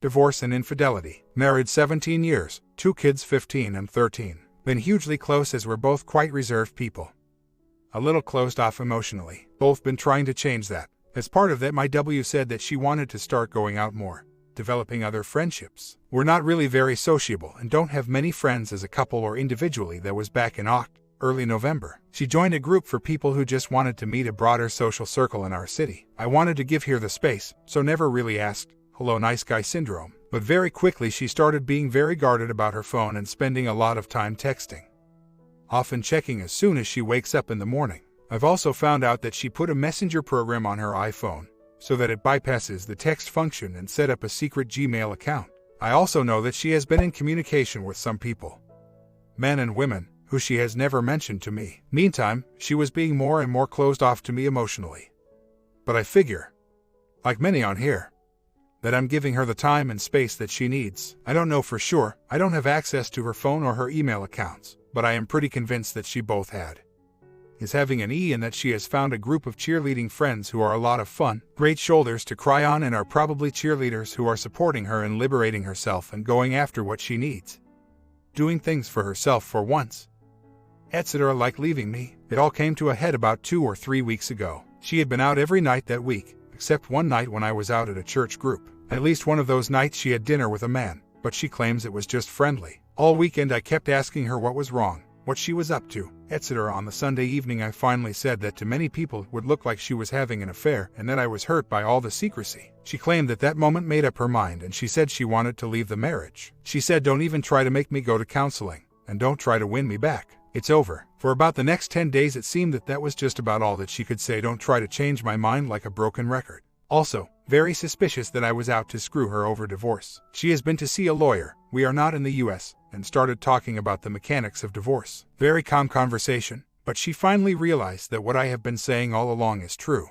divorce and infidelity. Married 17 years, 2 kids 15 and 13. Been hugely close as we're both quite reserved people. A little closed off emotionally. Both been trying to change that. As part of that, my W said that she wanted to start going out more, developing other friendships. We're not really very sociable and don't have many friends as a couple or individually. That was back in early November. She joined a group for people who just wanted to meet a broader social circle in our city. I wanted to give her the space, so never really asked, hello nice guy syndrome. But very quickly she started being very guarded about her phone and spending a lot of time texting. Often checking as soon as she wakes up in the morning. I've also found out that she put a messenger program on her iPhone, so that it bypasses the text function and set up a secret Gmail account. I also know that she has been in communication with some people, men and women, who she has never mentioned to me. Meantime, she was being more and more closed off to me emotionally. But I figure, like many on here, that I'm giving her the time and space that she needs. I don't know for sure, I don't have access to her phone or her email accounts, but I am pretty convinced that she both is having an E and that she has found a group of cheerleading friends who are a lot of fun, great shoulders to cry on, and are probably cheerleaders who are supporting her in liberating herself and going after what she needs. Doing things for herself for once. Etc. Like leaving me. It all came to a head about 2 or 3 weeks ago. She had been out every night that week, except one night when I was out at a church group. At least one of those nights she had dinner with a man, but she claims it was just friendly. All weekend I kept asking her what was wrong, what she was up to, etc. On the Sunday evening I finally said that to many people it would look like she was having an affair and that I was hurt by all the secrecy. She claimed that that moment made up her mind and she said she wanted to leave the marriage. She said don't even try to make me go to counseling, and don't try to win me back. It's over. For about the next 10 days it seemed that was just about all that she could say. Don't try to change my mind like a broken record. Also, very suspicious that I was out to screw her over divorce. She has been to see a lawyer, we are not in the US, and started talking about the mechanics of divorce. Very calm conversation, but she finally realized that what I have been saying all along is true.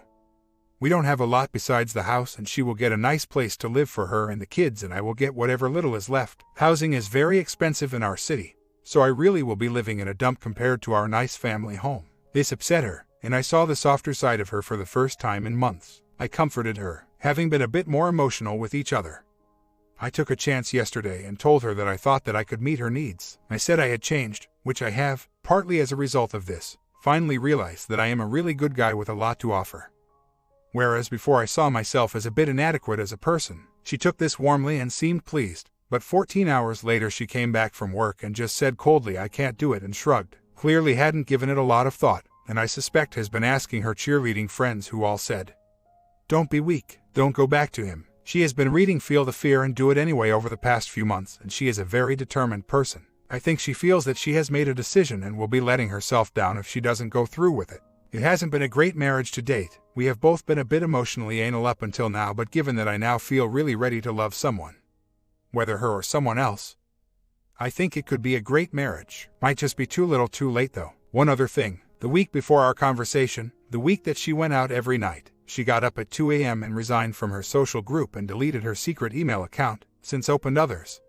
We don't have a lot besides the house, and she will get a nice place to live for her and the kids, and I will get whatever little is left. Housing is very expensive in our city, so I really will be living in a dump compared to our nice family home. This upset her, and I saw the softer side of her for the first time in months. I comforted her, having been a bit more emotional with each other. I took a chance yesterday and told her that I thought that I could meet her needs. I said I had changed, which I have, partly as a result of this. Finally realized that I am a really good guy with a lot to offer. Whereas before I saw myself as a bit inadequate as a person. She took this warmly and seemed pleased, but 14 hours later she came back from work and just said coldly I can't do it and shrugged. Clearly hadn't given it a lot of thought, and I suspect has been asking her cheerleading friends who all said, don't be weak, don't go back to him. She has been reading Feel the Fear and Do It Anyway over the past few months, and she is a very determined person. I think she feels that she has made a decision and will be letting herself down if she doesn't go through with it. It hasn't been a great marriage to date. We have both been a bit emotionally anal up until now, but given that I now feel really ready to love someone, whether her or someone else, I think it could be a great marriage. Might just be too little too late though. One other thing, the week before our conversation, the week that she went out every night, she got up at 2 a.m. and resigned from her social group and deleted her secret email account, since opened others.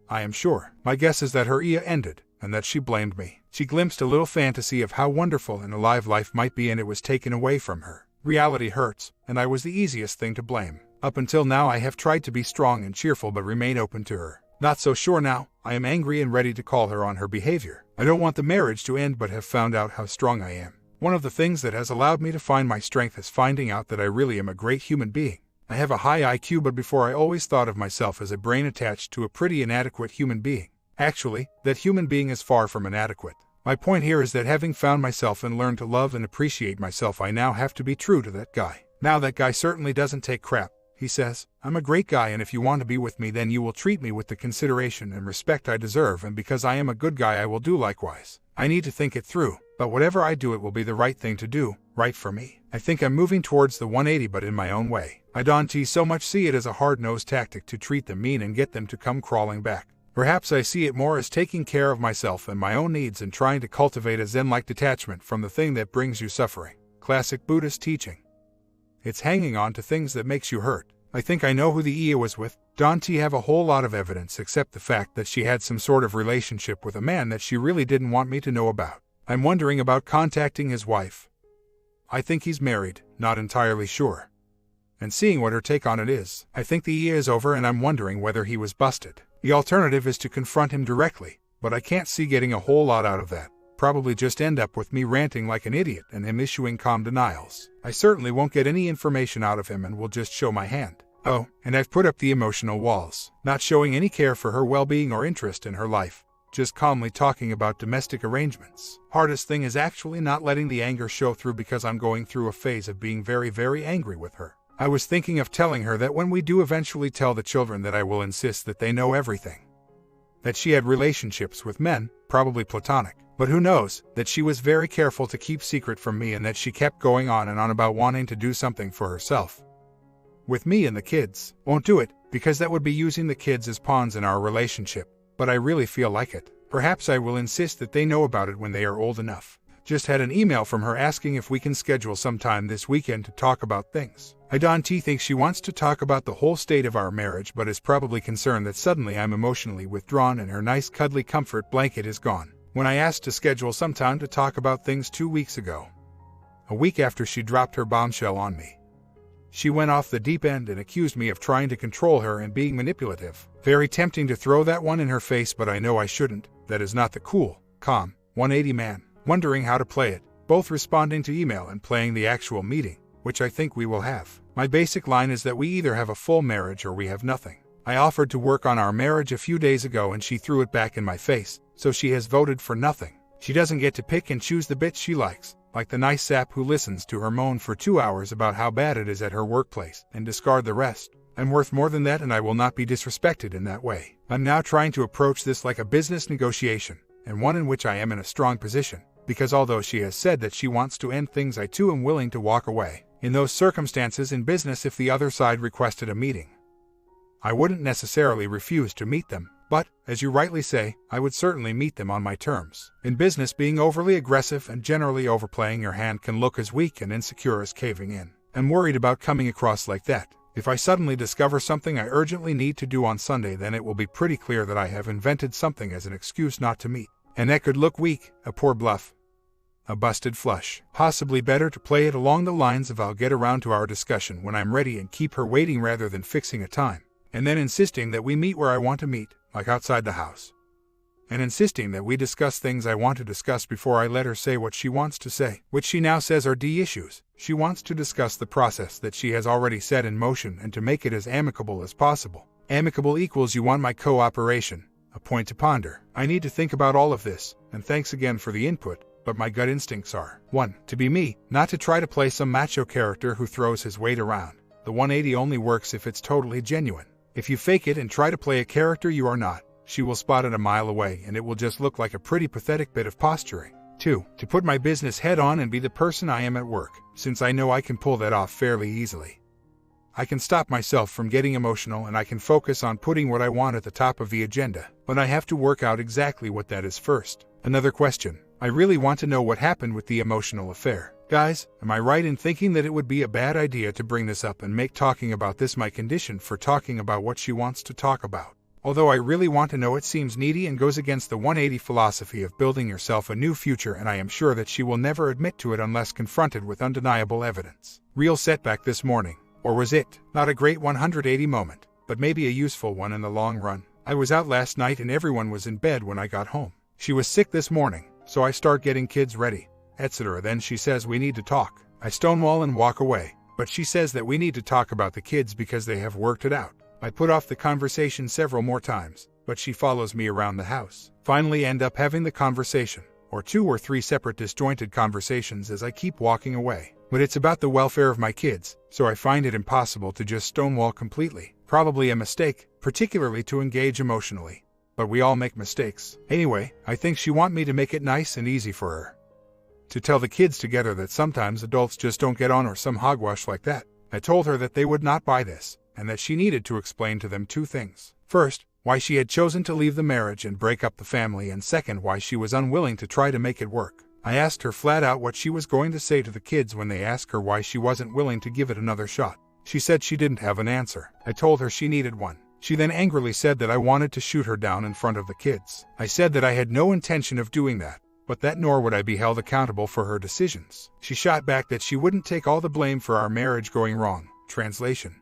I am sure. My guess is that her IA ended, and that she blamed me. She glimpsed a little fantasy of how wonderful and alive life might be, and it was taken away from her. Reality hurts, and I was the easiest thing to blame. Up until now I have tried to be strong and cheerful but remain open to her. Not so sure now. I am angry and ready to call her on her behavior. I don't want the marriage to end but have found out how strong I am. One of the things that has allowed me to find my strength is finding out that I really am a great human being. I have a high IQ, but before I always thought of myself as a brain attached to a pretty inadequate human being. Actually, that human being is far from inadequate. My point here is that having found myself and learned to love and appreciate myself, I now have to be true to that guy. Now that guy certainly doesn't take crap. He says, I'm a great guy, and if you want to be with me then you will treat me with the consideration and respect I deserve, and because I am a good guy I will do likewise. I need to think it through, but whatever I do it will be the right thing to do, right for me. I think I'm moving towards the 180 but in my own way. I don't so much see it as a hard-nosed tactic to treat them mean and get them to come crawling back. Perhaps I see it more as taking care of myself and my own needs and trying to cultivate a Zen-like detachment from the thing that brings you suffering. Classic Buddhist teaching. It's hanging on to things that makes you hurt. I think I know who the Ia was with. Don't have a whole lot of evidence except the fact that she had some sort of relationship with a man that she really didn't want me to know about. I'm wondering about contacting his wife. I think he's married, not entirely sure. and seeing what her take on it is. I think the year is over and I'm wondering whether he was busted. The alternative is to confront him directly, but I can't see getting a whole lot out of that. Probably just end up with me ranting like an idiot and him issuing calm denials. I certainly won't get any information out of him and will just show my hand. Oh, and I've put up the emotional walls, not showing any care for her well-being or interest in her life, just calmly talking about domestic arrangements. Hardest thing is actually not letting the anger show through because I'm going through a phase of being very, very angry with her. I was thinking of telling her that when we do eventually tell the children that I will insist that they know everything. That she had relationships with men, probably platonic. But who knows, that she was very careful to keep secret from me and that she kept going on and on about wanting to do something for herself. With me and the kids. Won't do it, because that would be using the kids as pawns in our relationship. But I really feel like it. Perhaps I will insist that they know about it when they are old enough. Just had an email from her asking if we can schedule some time this weekend to talk about things. T thinks she wants to talk about the whole state of our marriage but is probably concerned that suddenly I'm emotionally withdrawn and her nice cuddly comfort blanket is gone. When I asked to schedule some time to talk about things 2 weeks ago. A week after she dropped her bombshell on me. She went off the deep end and accused me of trying to control her and being manipulative. Very tempting to throw that one in her face, but I know I shouldn't. That is not the cool, calm, 180 man. Wondering how to play it, both responding to email and playing the actual meeting, which I think we will have. My basic line is that we either have a full marriage or we have nothing. I offered to work on our marriage a few days ago and she threw it back in my face, so she has voted for nothing. She doesn't get to pick and choose the bits she likes, like the nice sap who listens to her moan for 2 hours about how bad it is at her workplace, and discard the rest. I'm worth more than that and I will not be disrespected in that way. I'm now trying to approach this like a business negotiation, and one in which I am in a strong position, because although she has said that she wants to end things, I too am willing to walk away. In those circumstances in business, if the other side requested a meeting, I wouldn't necessarily refuse to meet them, but, as you rightly say, I would certainly meet them on my terms. In business, being overly aggressive and generally overplaying your hand can look as weak and insecure as caving in. I'm worried about coming across like that. If I suddenly discover something I urgently need to do on Sunday, then it will be pretty clear that I have invented something as an excuse not to meet. And that could look weak, a poor bluff, a busted flush. Possibly better to play it along the lines of I'll get around to our discussion when I'm ready and keep her waiting rather than fixing a time. And then insisting that we meet where I want to meet, like outside the house. And insisting that we discuss things I want to discuss before I let her say what she wants to say, which she now says are D issues. She wants to discuss the process that she has already set in motion and to make it as amicable as possible. Amicable equals you want my cooperation, a point to ponder. I need to think about all of this, and thanks again for the input, but my gut instincts are 1. To be me, not to try to play some macho character who throws his weight around. The 180 only works if it's totally genuine. If you fake it and try to play a character you are not, she will spot it a mile away and it will just look like a pretty pathetic bit of posturing. 2. To put my business head on and be the person I am at work, since I know I can pull that off fairly easily. I can stop myself from getting emotional and I can focus on putting what I want at the top of the agenda, but I have to work out exactly what that is first. Another question. I really want to know what happened with the emotional affair. Guys, am I right in thinking that it would be a bad idea to bring this up and make talking about this my condition for talking about what she wants to talk about? Although I really want to know, it seems needy and goes against the 180 philosophy of building yourself a new future, and I am sure that she will never admit to it unless confronted with undeniable evidence. Real setback this morning. Or was it? Not a great 180 moment, but maybe a useful one in the long run. I was out last night and everyone was in bed when I got home. She was sick this morning, so I start getting kids ready, etc. Then she says we need to talk. I stonewall and walk away, but she says that we need to talk about the kids because they have worked it out. I put off the conversation several more times, but she follows me around the house. Finally end up having the conversation, or 2 or 3 separate disjointed conversations as I keep walking away. But it's about the welfare of my kids, so I find it impossible to just stonewall completely. Probably a mistake, particularly to engage emotionally. But we all make mistakes. Anyway, I think she wants me to make it nice and easy for her. To tell the kids together that sometimes adults just don't get on or some hogwash like that. I told her that they would not buy this, and that she needed to explain to them 2 things. First, why she had chosen to leave the marriage and break up the family, and second, why she was unwilling to try to make it work. I asked her flat out what she was going to say to the kids when they asked her why she wasn't willing to give it another shot. She said she didn't have an answer. I told her she needed one. She then angrily said that I wanted to shoot her down in front of the kids. I said that I had no intention of doing that, but that nor would I be held accountable for her decisions. She shot back that she wouldn't take all the blame for our marriage going wrong, Translation.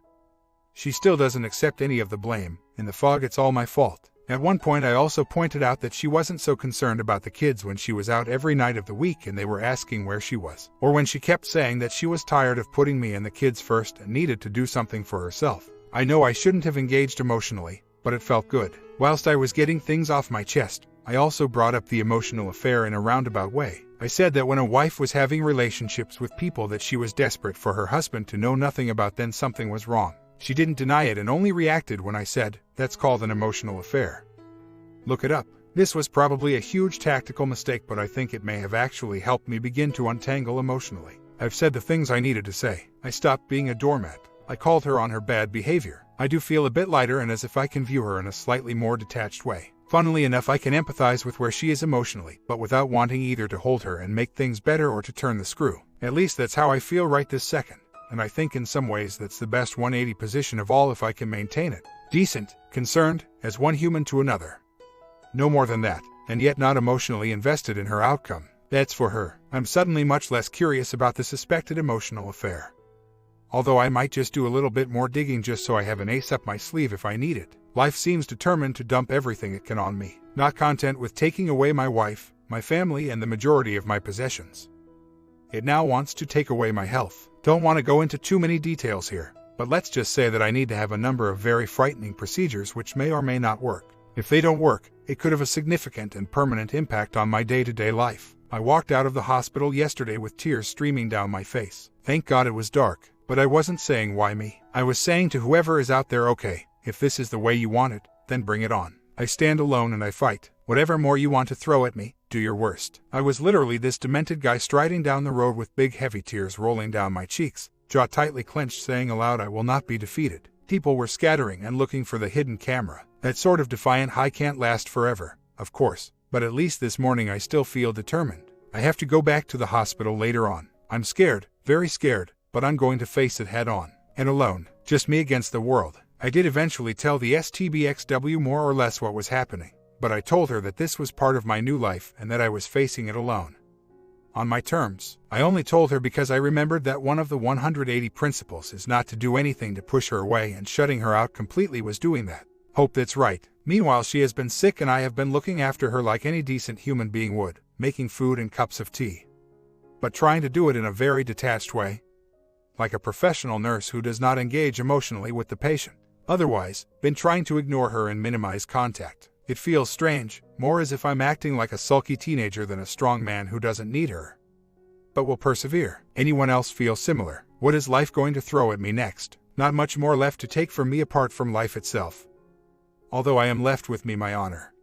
She still doesn't accept any of the blame. In the fog, it's all my fault. At one point I also pointed out that she wasn't so concerned about the kids when she was out every night of the week and they were asking where she was. Or when she kept saying that she was tired of putting me and the kids first and needed to do something for herself. I know I shouldn't have engaged emotionally, but it felt good. Whilst I was getting things off my chest, I also brought up the emotional affair in a roundabout way. I said that when a wife was having relationships with people that she was desperate for her husband to know nothing about, then something was wrong. She didn't deny it and only reacted when I said, "That's called an emotional affair." Look it up. This was probably a huge tactical mistake, but I think it may have actually helped me begin to untangle emotionally. I've said the things I needed to say. I stopped being a doormat. I called her on her bad behavior. I do feel a bit lighter and as if I can view her in a slightly more detached way. Funnily enough, I can empathize with where she is emotionally, but without wanting either to hold her and make things better or to turn the screw. At least that's how I feel right this second. And I think in some ways that's the best 180 position of all if I can maintain it. Decent, concerned, as one human to another. No more than that, and yet not emotionally invested in her outcome. That's for her. I'm suddenly much less curious about the suspected emotional affair. Although I might just do a little bit more digging just so I have an ace up my sleeve if I need it. Life seems determined to dump everything it can on me, not content with taking away my wife, my family, and the majority of my possessions. It now wants to take away my health. Don't want to go into too many details here, but let's just say that I need to have a number of very frightening procedures which may or may not work. If they don't work, it could have a significant and permanent impact on my day-to-day life. I walked out of the hospital yesterday with tears streaming down my face. Thank God it was dark, but I wasn't saying why me. I was saying to whoever is out there, okay, if this is the way you want it, then bring it on. I stand alone and I fight. Whatever more you want to throw at me, do your worst. I was literally this demented guy striding down the road with big heavy tears rolling down my cheeks, jaw tightly clenched, saying aloud, "I will not be defeated." People were scattering and looking for the hidden camera. That sort of defiant high can't last forever, of course, but at least this morning I still feel determined. I have to go back to the hospital later on. I'm scared, very scared, but I'm going to face it head on. And alone, just me against the world. I did eventually tell the STBXW more or less what was happening, but I told her that this was part of my new life and that I was facing it alone. On my terms. I only told her because I remembered that one of the 180 principles is not to do anything to push her away, and shutting her out completely was doing that. Hope that's right. Meanwhile, she has been sick and I have been looking after her like any decent human being would, making food and cups of tea. But trying to do it in a very detached way. Like a professional nurse who does not engage emotionally with the patient. Otherwise, been trying to ignore her and minimize contact. It feels strange, more as if I'm acting like a sulky teenager than a strong man who doesn't need her. But will persevere. Anyone else feel similar? What is life going to throw at me next? Not much more left to take from me apart from life itself. Although I am left with me my honor,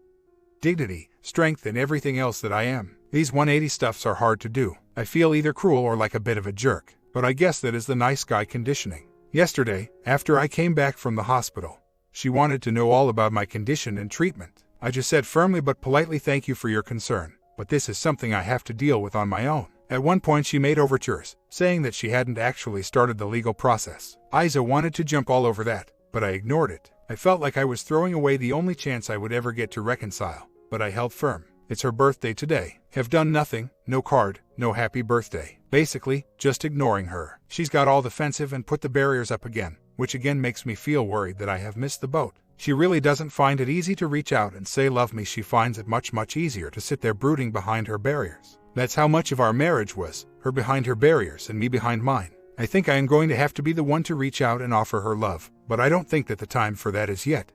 dignity, strength, and everything else that I am. These 180 stuffs are hard to do. I feel either cruel or like a bit of a jerk, but I guess that is the nice guy conditioning. Yesterday, after I came back from the hospital, she wanted to know all about my condition and treatment. I just said firmly but politely, "Thank you for your concern, but this is something I have to deal with on my own." At one point she made overtures, saying that she hadn't actually started the legal process. Isa wanted to jump all over that, but I ignored it. I felt like I was throwing away the only chance I would ever get to reconcile, but I held firm. It's her birthday today. Have done nothing, no card, no happy birthday. Basically, just ignoring her. She's got all defensive and put the barriers up again, which again makes me feel worried that I have missed the boat. She really doesn't find it easy to reach out and say love me. She finds it much easier to sit there brooding behind her barriers. That's how much of our marriage was, her behind her barriers and me behind mine. I think I am going to have to be the one to reach out and offer her love, but I don't think that the time for that is yet.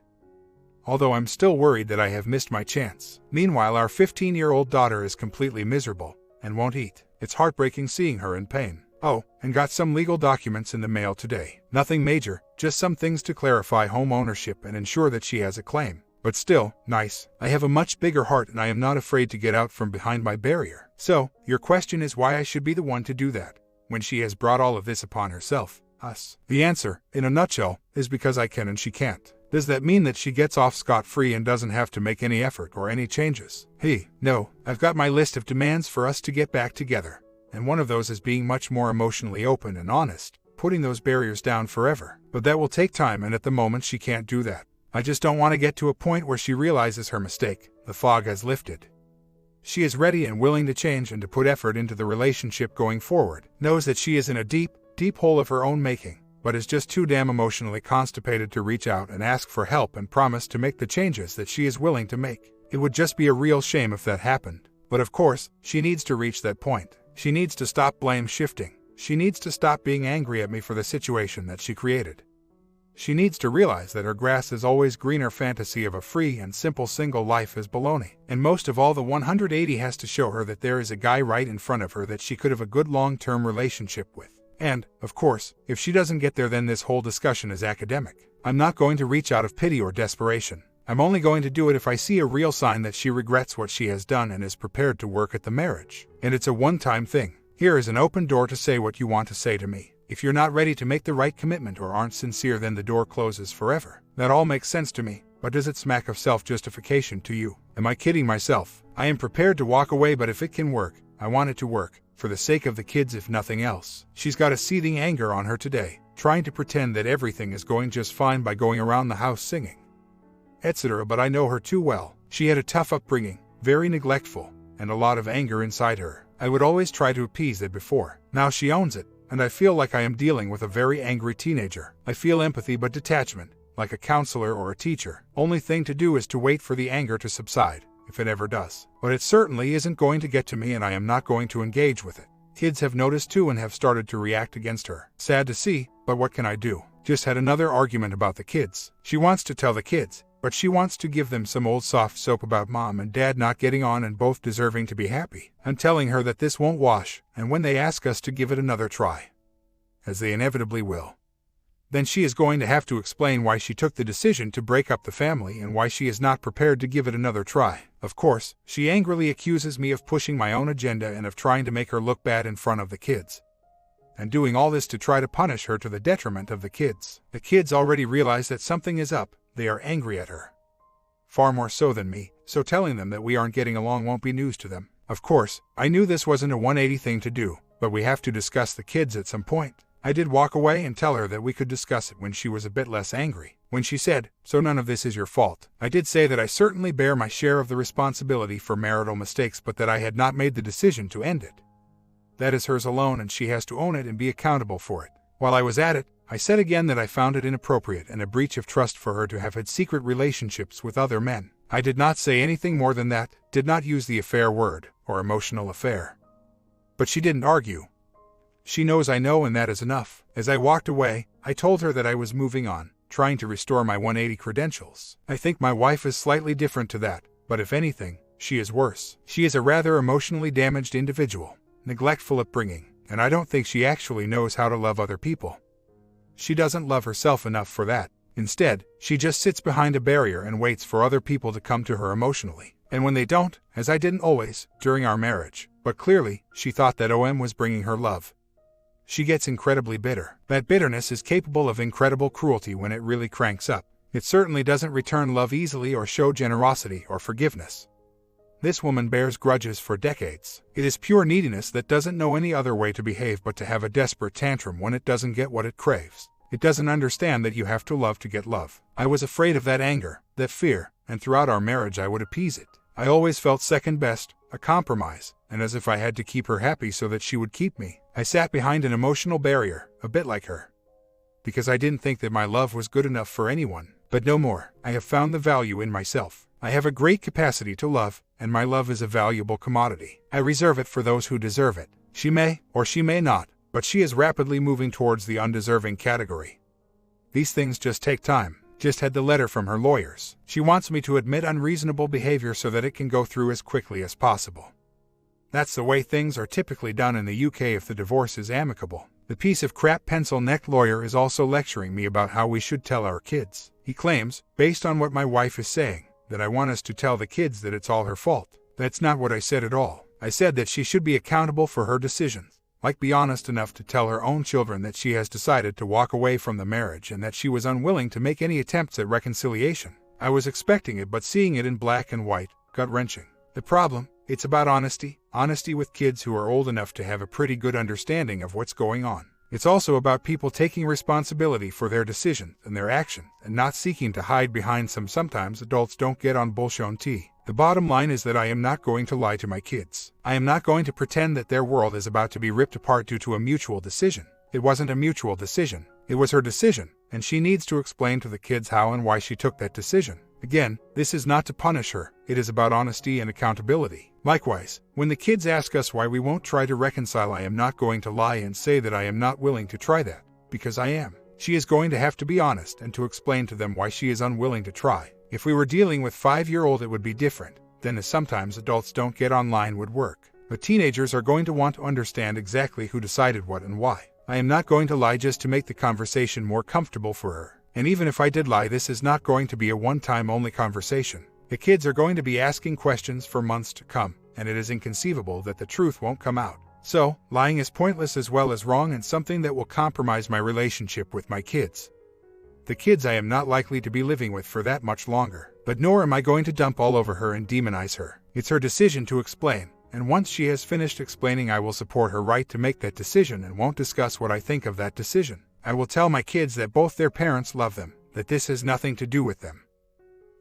Although I'm still worried that I have missed my chance. Meanwhile, our 15-year-old daughter is completely miserable and won't eat. It's heartbreaking seeing her in pain. Oh, and got some legal documents in the mail today. Nothing major, just some things to clarify home ownership and ensure that she has a claim. But still, nice. I have a much bigger heart and I am not afraid to get out from behind my barrier. So, your question is why I should be the one to do that, when she has brought all of this upon herself, us. The answer, in a nutshell, is because I can and she can't. Does that mean that she gets off scot-free and doesn't have to make any effort or any changes? No, I've got my list of demands for us to get back together. And one of those is being much more emotionally open and honest, putting those barriers down forever. But that will take time, and at the moment she can't do that. I just don't want to get to a point where she realizes her mistake. The fog has lifted. She is ready and willing to change and to put effort into the relationship going forward. Knows that she is in a deep hole of her own making. but is just too damn emotionally constipated to reach out and ask for help and promise to make the changes that she is willing to make. It would just be a real shame if that happened. But of course, she needs to reach that point. She needs to stop blame shifting. She needs to stop being angry at me for the situation that she created. She needs to realize that her grass is always greener fantasy of a free and simple single life is baloney. And most of all, the 180 has to show her that there is a guy right in front of her that she could have a good long-term relationship with. And, of course, if she doesn't get there, then this whole discussion is academic. I'm not going to reach out of pity or desperation. I'm only going to do it if I see a real sign that she regrets what she has done and is prepared to work at the marriage. And it's a one-time thing. Here is an open door to say what you want to say to me. If you're not ready to make the right commitment or aren't sincere, then the door closes forever. That all makes sense to me, but does it smack of self-justification to you? Am I kidding myself? I am prepared to walk away, but if it can work, I want it to work, for the sake of the kids if nothing else. She's got a seething anger on her today, trying to pretend that everything is going just fine by going around the house singing, etc. But I know her too well. She had a tough upbringing, very neglectful, and a lot of anger inside her. I would always try to appease it before. Now she owns it. And I feel like I am dealing with a very angry teenager. I feel empathy but detachment, like a counselor or a teacher. Only thing to do is to wait for the anger to subside, if it ever does. But it certainly isn't going to get to me, and I am not going to engage with it. Kids have noticed too and have started to react against her. Sad to see, but what can I do? Just had another argument about the kids. She wants to tell the kids, but she wants to give them some old soft soap about mom and dad not getting on and both deserving to be happy. I'm telling her that this won't wash, and when they ask us to give it another try, as they inevitably will, then she is going to have to explain why she took the decision to break up the family and why she is not prepared to give it another try. Of course, she angrily accuses me of pushing my own agenda and of trying to make her look bad in front of the kids, and doing all this to try to punish her to the detriment of the kids. The kids already realize that something is up. They are angry at her, far more so than me, so telling them that we aren't getting along won't be news to them. Of course, I knew this wasn't a 180 thing to do, but we have to discuss the kids at some point. I did walk away and tell her that we could discuss it when she was a bit less angry. When she said, "So none of this is your fault," I did say that I certainly bear my share of the responsibility for marital mistakes, but that I had not made the decision to end it. That is hers alone, and she has to own it and be accountable for it. While I was at it, I said again that I found it inappropriate and a breach of trust for her to have had secret relationships with other men. I did not say anything more than that, did not use the affair word, or emotional affair. But she didn't argue. She knows I know, and that is enough. As I walked away, I told her that I was moving on, trying to restore my 180 credentials. I think my wife is slightly different to that, but if anything, she is worse. She is a rather emotionally damaged individual, neglectful upbringing, and I don't think she actually knows how to love other people. She doesn't love herself enough for that. Instead, she just sits behind a barrier and waits for other people to come to her emotionally. And when they don't, as I didn't always, during our marriage, but clearly, she thought that OM was bringing her love, she gets incredibly bitter. That bitterness is capable of incredible cruelty when it really cranks up. It certainly doesn't return love easily or show generosity or forgiveness. This woman bears grudges for decades. It is pure neediness that doesn't know any other way to behave but to have a desperate tantrum when it doesn't get what it craves. It doesn't understand that you have to love to get love. I was afraid of that anger, that fear, and throughout our marriage I would appease it. I always felt second best, a compromise, and as if I had to keep her happy so that she would keep me. I sat behind an emotional barrier, a bit like her, because I didn't think that my love was good enough for anyone. But no more. I have found the value in myself. I have a great capacity to love, and my love is a valuable commodity. I reserve it for those who deserve it. She may, or she may not, but she is rapidly moving towards the undeserving category. These things just take time. Just had the letter from her lawyers. She wants me to admit unreasonable behavior so that it can go through as quickly as possible. That's the way things are typically done in the UK if the divorce is amicable. The piece of crap pencil-neck lawyer is also lecturing me about how we should tell our kids. He claims, based on what my wife is saying, that I want us to tell the kids that it's all her fault. That's not what I said at all. I said that she should be accountable for her decisions. Like, be honest enough to tell her own children that she has decided to walk away from the marriage and that she was unwilling to make any attempts at reconciliation. I was expecting it, but seeing it in black and white, gut-wrenching. The problem, it's about honesty with kids who are old enough to have a pretty good understanding of what's going on. It's also about people taking responsibility for their decisions and their actions and not seeking to hide behind sometimes adults don't get on bullshit. The bottom line is that I am not going to lie to my kids. I am not going to pretend that their world is about to be ripped apart due to a mutual decision. It wasn't a mutual decision. It was her decision, and she needs to explain to the kids how and why she took that decision. Again, this is not to punish her, it is about honesty and accountability. Likewise, when the kids ask us why we won't try to reconcile, I am not going to lie and say that I am not willing to try that, because I am. She is going to have to be honest and to explain to them why she is unwilling to try. If we were dealing with 5-year-old, it would be different. Then, as sometimes adults don't get online, would work. But teenagers are going to want to understand exactly who decided what and why. I am not going to lie just to make the conversation more comfortable for her. And even if I did lie, this is not going to be a one-time only conversation. The kids are going to be asking questions for months to come, and it is inconceivable that the truth won't come out. So, lying is pointless as well as wrong and something that will compromise my relationship with my kids. The kids I am not likely to be living with for that much longer, but nor am I going to dump all over her and demonize her. It's her decision to explain, and once she has finished explaining, I will support her right to make that decision and won't discuss what I think of that decision. I will tell my kids that both their parents love them, that this has nothing to do with them.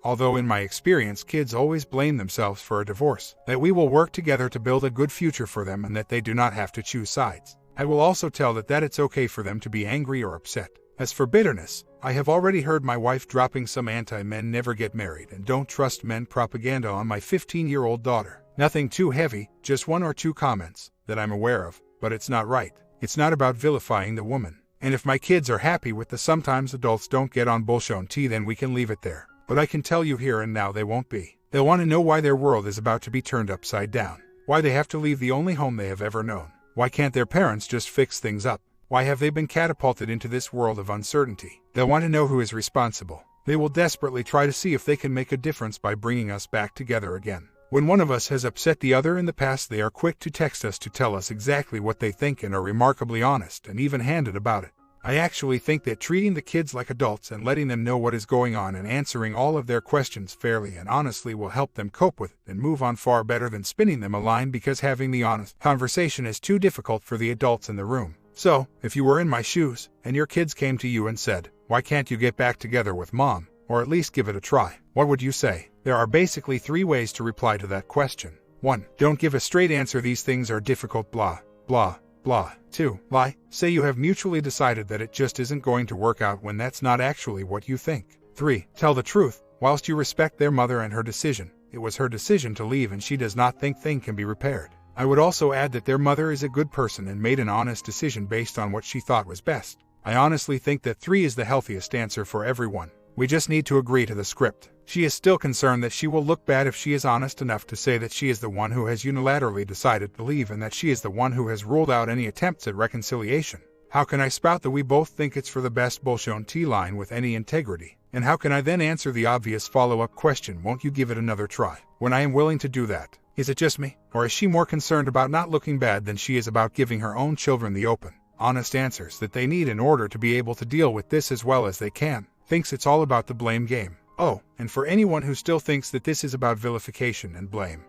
Although in my experience kids always blame themselves for a divorce, that we will work together to build a good future for them and that they do not have to choose sides. I will also tell that it's okay for them to be angry or upset. As for bitterness, I have already heard my wife dropping some anti-men never get married and don't trust men propaganda on my 15-year-old daughter. Nothing too heavy, just 1 or 2 comments that I'm aware of, but it's not right. It's not about vilifying the woman. And if my kids are happy with the sometimes adults don't get on bullshit, then we can leave it there. But I can tell you here and now they won't be. They'll want to know why their world is about to be turned upside down. Why they have to leave the only home they have ever known. Why can't their parents just fix things up? Why have they been catapulted into this world of uncertainty? They'll want to know who is responsible. They will desperately try to see if they can make a difference by bringing us back together again. When one of us has upset the other in the past, they are quick to text us to tell us exactly what they think and are remarkably honest and even-handed about it. I actually think that treating the kids like adults and letting them know what is going on and answering all of their questions fairly and honestly will help them cope with it and move on far better than spinning them a line because having the honest conversation is too difficult for the adults in the room. So, if you were in my shoes, and your kids came to you and said, "Why can't you get back together with mom, or at least give it a try?" what would you say? There are basically 3 ways to reply to that question. 1. Don't give a straight answer, these things are difficult, blah, blah, blah. 2. Lie. Say you have mutually decided that it just isn't going to work out when that's not actually what you think. 3. Tell the truth. Whilst you respect their mother and her decision, it was her decision to leave and she does not think things can be repaired. I would also add that their mother is a good person and made an honest decision based on what she thought was best. I honestly think that 3 is the healthiest answer for everyone. We just need to agree to the script. She is still concerned that she will look bad if she is honest enough to say that she is the one who has unilaterally decided to leave and that she is the one who has ruled out any attempts at reconciliation. How can I spout that we both think it's for the best bullshit line with any integrity? And how can I then answer the obvious follow-up question, won't you give it another try, when I am willing to do that? Is it just me, or is she more concerned about not looking bad than she is about giving her own children the open, honest answers that they need in order to be able to deal with this as well as they can? Thinks it's all about the blame game. Oh, and for anyone who still thinks that this is about vilification and blame,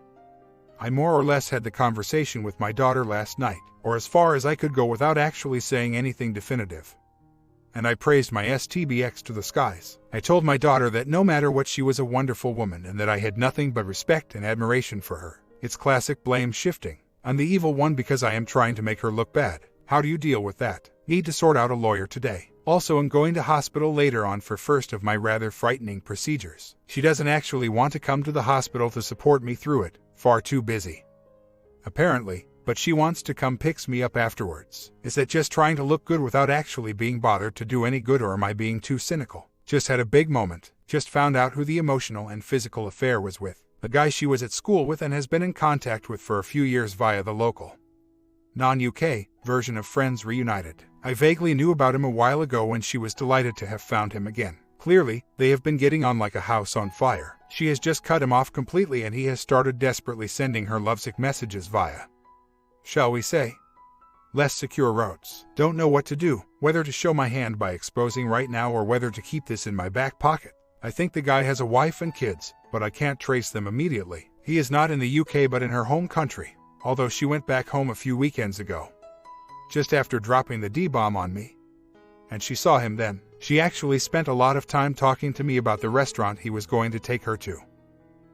I more or less had the conversation with my daughter last night, or as far as I could go without actually saying anything definitive. And I praised my STBX to the skies. I told my daughter that no matter what, she was a wonderful woman and that I had nothing but respect and admiration for her. It's classic blame shifting. I'm the evil one because I am trying to make her look bad. How do you deal with that? Need to sort out a lawyer today. Also, I'm going to hospital later on for first of my rather frightening procedures. She doesn't actually want to come to the hospital to support me through it. Far too busy, apparently, but she wants to come picks me up afterwards. Is that just trying to look good without actually being bothered to do any good, or am I being too cynical? Just had a big moment. Just found out who the emotional and physical affair was with. The guy she was at school with and has been in contact with for a few years via the local non-UK version of Friends Reunited. I vaguely knew about him a while ago when she was delighted to have found him again. Clearly, they have been getting on like a house on fire. She has just cut him off completely and he has started desperately sending her lovesick messages via, shall we say, less secure routes. Don't know what to do, whether to show my hand by exposing right now or whether to keep this in my back pocket. I think the guy has a wife and kids, but I can't trace them immediately. He is not in the UK but in her home country, although she went back home a few weekends ago, just after dropping the D-bomb on me. And she saw him then. She actually spent a lot of time talking to me about the restaurant he was going to take her to.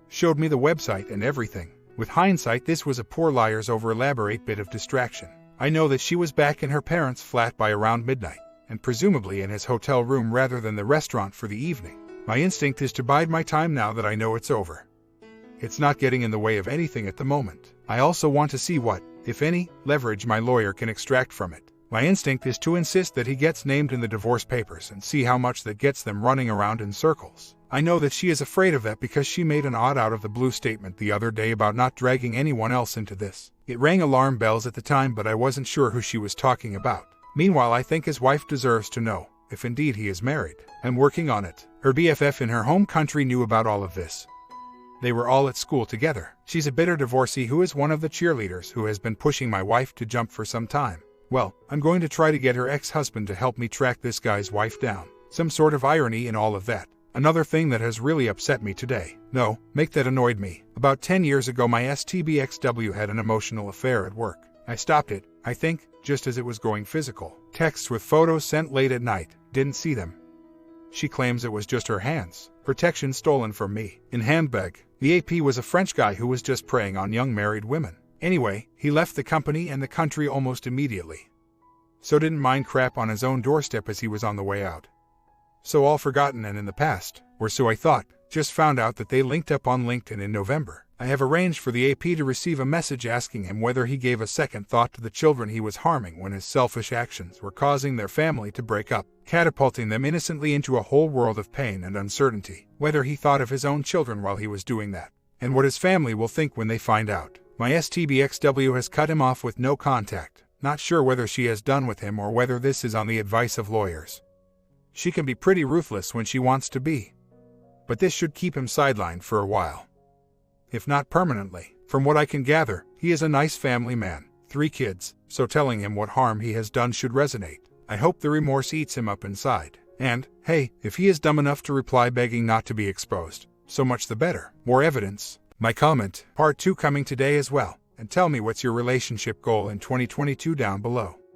Showed me the website and everything. With hindsight, this was a poor liar's over-elaborate bit of distraction. I know that she was back in her parents' flat by around midnight. and presumably in his hotel room rather than the restaurant for the evening. My instinct is to bide my time now that I know it's over. It's not getting in the way of anything at the moment. I also want to see what, if any, leverage my lawyer can extract from it. My instinct is to insist that he gets named in the divorce papers and see how much that gets them running around in circles. I know that she is afraid of that because she made an odd out of the blue statement the other day about not dragging anyone else into this. It rang alarm bells at the time, but I wasn't sure who she was talking about. Meanwhile, I think his wife deserves to know, if indeed he is married. I'm working on it. Her BFF in her home country knew about all of this. They were all at school together. She's a bitter divorcee who is one of the cheerleaders who has been pushing my wife to jump for some time. Well, I'm going to try to get her ex-husband to help me track this guy's wife down. Some sort of irony in all of that. Another thing that has really upset me today. No, make that annoyed me. About 10 years ago, my STBXW had an emotional affair at work. I stopped it, I think, just as it was going physical. Texts with photos sent late at night. Didn't see them. She claims it was just her hands. Protection stolen from me. In handbag. The AP was a French guy who was just preying on young married women. Anyway, he left the company and the country almost immediately. So didn't mind crap on his own doorstep as he was on the way out. So all forgotten and in the past, or so I thought. Just found out that they linked up on LinkedIn in November. I have arranged for the AP to receive a message asking him whether he gave a second thought to the children he was harming when his selfish actions were causing their family to break up, catapulting them innocently into a whole world of pain and uncertainty. Whether he thought of his own children while he was doing that, and what his family will think when they find out. My STBXW has cut him off with no contact. Not sure whether she has done with him or whether this is on the advice of lawyers. She can be pretty ruthless when she wants to be. But this should keep him sidelined for a while. If not permanently. From what I can gather, he is a nice family man, 3 kids, so telling him what harm he has done should resonate. I hope the remorse eats him up inside. And, hey, if he is dumb enough to reply begging not to be exposed, so much the better. More evidence. My comment, part 2 coming today as well. And tell me what's your relationship goal in 2022 down below.